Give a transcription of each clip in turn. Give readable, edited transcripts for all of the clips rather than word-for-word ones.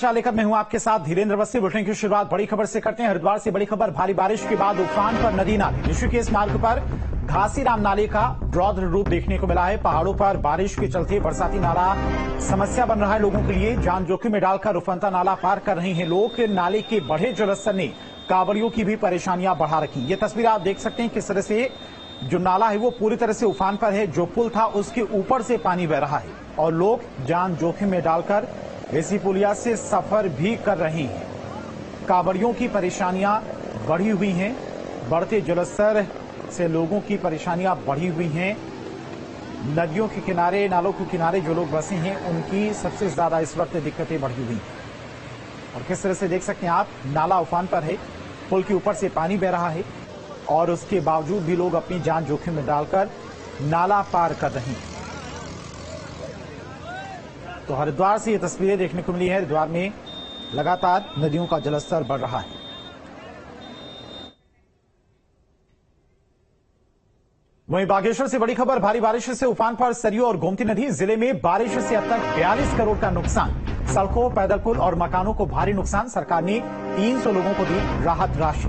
लेकर मैं हूं आपके साथ धीरेन्द्र अवस्थी। बुलेटिन की शुरुआत बड़ी खबर से करते हैं। हरिद्वार से बड़ी खबर, भारी बारिश के बाद उफान पर नदी नाले। ऋषिकेश मार्ग पर घासीराम नाले का रौद्र रूप देखने को मिला है। पहाड़ों पर बारिश के चलते बरसाती नाला समस्या बन रहा है लोगों के लिए। जान जोखिम में डालकर उफनता नाला पार कर रहे हैं लोग। नाले के बढ़े जलस्तर ने कांवड़ियों की भी परेशानियां बढ़ा रखी। ये तस्वीर आप देख सकते हैं किस तरह से जो नाला है वो पूरी तरह से उफान पर है। जो पुल था उसके ऊपर से पानी बह रहा है और लोग जान जोखिम में डालकर इसी पुलिया से सफर भी कर रहे हैं। कांवड़ियों की परेशानियां बढ़ी हुई हैं। बढ़ते जलस्तर से लोगों की परेशानियां बढ़ी हुई हैं। नदियों के किनारे, नालों के किनारे जो लोग बसे हैं उनकी सबसे ज्यादा इस वक्त दिक्कतें बढ़ी हुई हैं। और किस तरह से देख सकते हैं आप, नाला उफान पर है, पुल के ऊपर से पानी बह रहा है और उसके बावजूद भी लोग अपनी जान जोखिम में डालकर नाला पार कर रहे हैं। तो हरिद्वार से ये तस्वीरें देखने को मिली है। हरिद्वार में लगातार नदियों का जलस्तर बढ़ रहा है। वहीं बागेश्वर से बड़ी खबर, भारी बारिश से उफान पर सरयू और गोमती नदी। जिले में बारिश से अब तक 42 करोड़ का नुकसान। सड़कों, पैदल पुल और मकानों को भारी नुकसान। सरकार ने 300 लोगों को दी राहत राशि।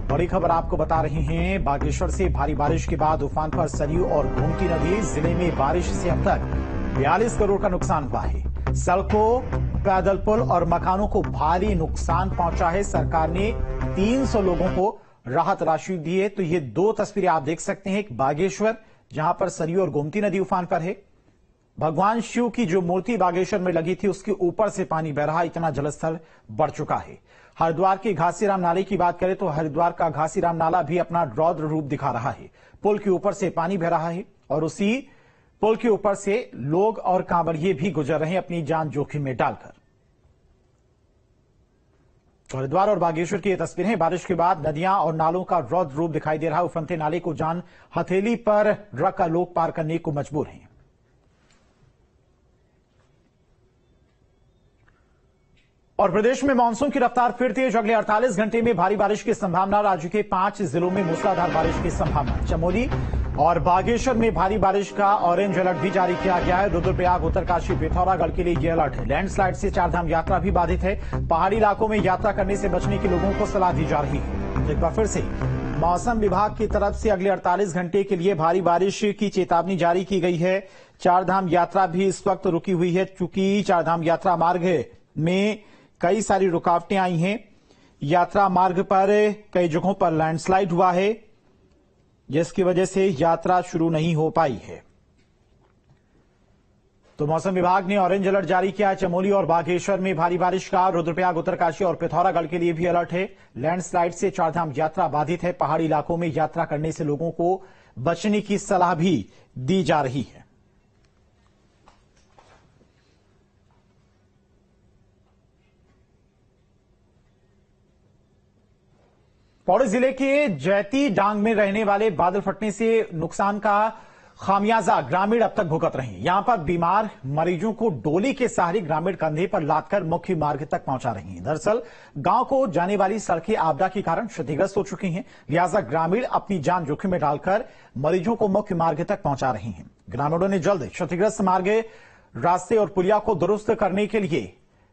बड़ी खबर आपको बता रहे हैं बागेश्वर से। भारी बारिश के बाद उफान पर सरयू और गोमती नदी। जिले में बारिश से अब तक 42 करोड़ का नुकसान हुआ है। सड़कों, पैदल पुल और मकानों को भारी नुकसान पहुंचा है। सरकार ने 300 लोगों को राहत राशि दी है। तो ये दो तस्वीरें आप देख सकते हैं। एक बागेश्वर जहां पर सरयू और गोमती नदी उफान पर है। भगवान शिव की जो मूर्ति बागेश्वर में लगी थी उसके ऊपर से पानी बह रहा, इतना जलस्तर बढ़ चुका है। हरिद्वार के घासीराम नाले की बात करें तो हरिद्वार का घासीराम नाला भी अपना रौद्र रूप दिखा रहा है। पुल के ऊपर से पानी बह रहा है और उसी पुल के ऊपर से लोग और कांवड़िए भी गुजर रहे हैं अपनी जान जोखिम में डालकर। तो हरिद्वार और बागेश्वर की ये तस्वीरें हैं। बारिश के बाद नदियां और नालों का रौद्र रूप दिखाई दे रहा है। उफनते नाले को जान हथेली पर रखकर लोग पार करने को मजबूर हैं। और प्रदेश में मानसून की रफ्तार फिर तेज। अगले 48 घंटे में भारी बारिश की संभावना। राज्य के 5 जिलों में मूसलाधार बारिश की संभावना। चमोली और बागेश्वर में भारी बारिश का ऑरेंज अलर्ट भी जारी किया गया है। रुद्रप्रयाग, उत्तरकाशी, पिथौरागढ़ के लिए यह अलर्ट है। लैंडस्लाइड से चारधाम यात्रा भी बाधित है। पहाड़ी इलाकों में यात्रा करने से बचने की लोगों को सलाह दी जा रही है। एक बार फिर से मौसम विभाग की तरफ से अगले 48 घंटे के लिए भारी बारिश की चेतावनी जारी की गई है। चारधाम यात्रा भी इस वक्त रुकी हुई है क्योंकि चारधाम यात्रा मार्ग में कई सारी रुकावटें आई हैं। यात्रा मार्ग पर कई जगहों पर लैंडस्लाइड हुआ है जिसकी वजह से यात्रा शुरू नहीं हो पाई है। तो मौसम विभाग ने ऑरेंज अलर्ट जारी किया है। चमोली और बागेश्वर में भारी बारिश का। रुद्रप्रयाग, उत्तरकाशी और पिथौरागढ़ के लिए भी अलर्ट है। लैंडस्लाइड से चारधाम यात्रा बाधित है। पहाड़ी इलाकों में यात्रा करने से लोगों को बचने की सलाह भी दी जा रही है। पौड़ी जिले के जैती डांग में रहने वाले बादल फटने से नुकसान का खामियाजा ग्रामीण अब तक भुगत रहे हैं। यहां पर बीमार मरीजों को डोली के सहारे ग्रामीण कंधे पर लादकर मुख्य मार्ग तक पहुंचा रहे हैं। दरअसल गांव को जाने वाली सड़कें आपदा के कारण क्षतिग्रस्त हो चुकी हैं, लिहाजा ग्रामीण अपनी जान जोखिम में डालकर मरीजों को मुख्य मार्ग तक पहुंचा रहे हैं। ग्रामीणों ने जल्द क्षतिग्रस्त मार्ग, रास्ते और पुलिया को दुरुस्त करने के लिए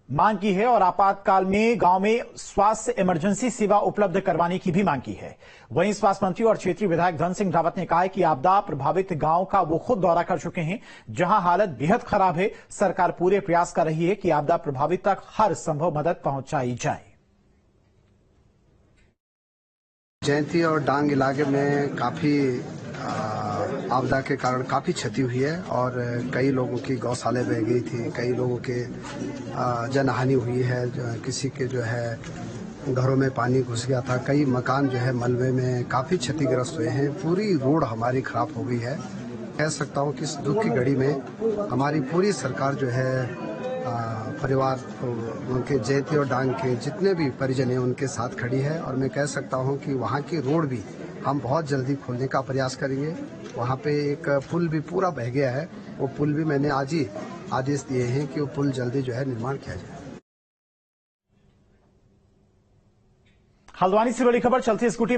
मांग की है और आपातकाल में गांव में स्वास्थ्य इमरजेंसी सेवा उपलब्ध करवाने की भी मांग की है। वहीं स्वास्थ्य मंत्री और क्षेत्रीय विधायक धन सिंह रावत ने कहा है कि आपदा प्रभावित गांव का वो खुद दौरा कर चुके हैं जहां हालत बेहद खराब है। सरकार पूरे प्रयास कर रही है कि आपदा प्रभावित तक हर संभव मदद पहुंचाई जाए। जयंती और डांग इलाके में काफी आपदा के कारण काफी क्षति हुई है और कई लोगों की गौशाले बह गई थी, कई लोगों के जनहानि हुई है, किसी के जो है घरों में पानी घुस गया था, कई मकान जो है मलबे में काफी क्षतिग्रस्त हुए हैं। पूरी रोड हमारी खराब हो गई है। कह सकता हूं कि इस दुख की घड़ी में हमारी पूरी सरकार जो है परिवार उनके जयंती और डांग के जितने भी परिजन हैं उनके साथ खड़ी है और मैं कह सकता हूं कि वहां की रोड भी हम बहुत जल्दी खोलने का प्रयास करेंगे। वहां पे एक पुल भी पूरा बह गया है, वो पुल भी मैंने आज ही आदेश दिए हैं कि वो पुल जल्दी जो है निर्माण किया जाए। हल्द्वानी से बड़ी खबर, चलती स्कूटी